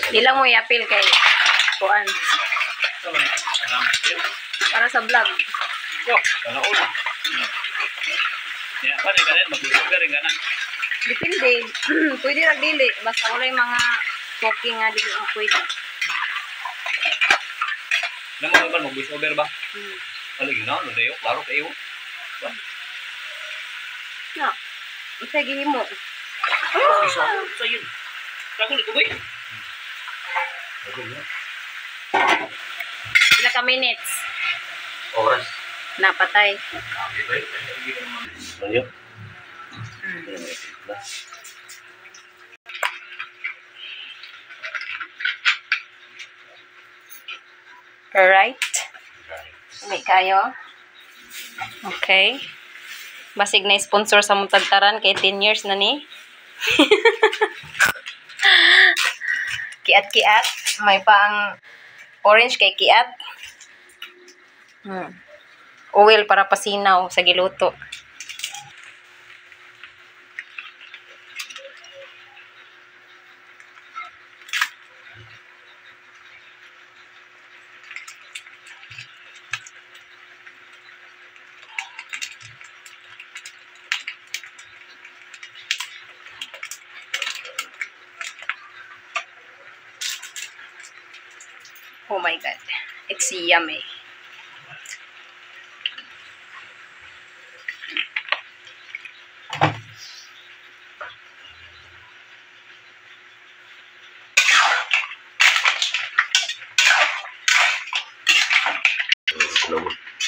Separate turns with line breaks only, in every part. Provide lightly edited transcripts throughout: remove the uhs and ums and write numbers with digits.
Di lang mo i-appeal kay kuan. Para sa vlog.
Yo, kana ulo. Ya, pa rin ka rin, mag-vlog rin ka na.
Depende. Pwede ra dili. Basta wala yung mga smoking nga dili ang pwede.
Naman ba mag-voice over ba? Alagi na, no dayo, klaro kayo. Ba?
Na. Isa gihimo.
Isa sa yun. Tagulit ko ba?
Pila ka minutes.
Oras.
Napatay.
Ayo.
Alright. Hindi kayo. Okay. Basig na sponsor sa mutagtaran kay 10 years na ni. Kiat-kiat. May pang orange kay kiat. Oil para pasinaw sa giluto. Oh my god, it's yummy.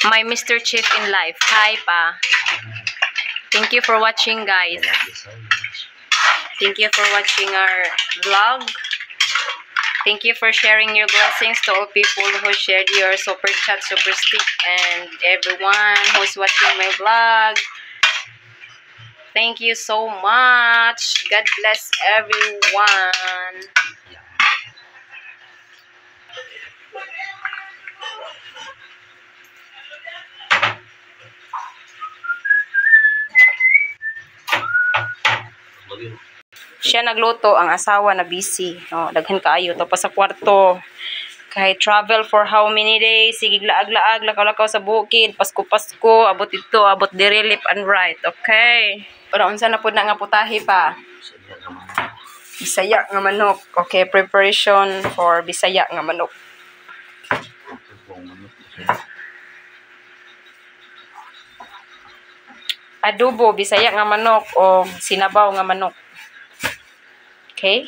My Mr. Chief in life. Hi pa. Thank you for watching, guys. Thank you for watching our vlog. Thank you for sharing your blessings to all people who shared your super chat, super stick, and everyone who's watching my vlog. Thank you so much. God bless everyone. Siya nagluto, ang asawa na busy. Oh, daghan kaayo to pa sa kwarto. Kay travel for how many days? Sige, laag-laag, lakaw-lakaw sa bukid, Pasko-Pasko, abot ito, abot diri, left and right. Okay. Pero unsa na pud na nga putahe pa? Bisaya nga manok. Okay, preparation for Bisaya nga manok. Adobo, Bisaya nga manok o sinabaw nga manok. Okay?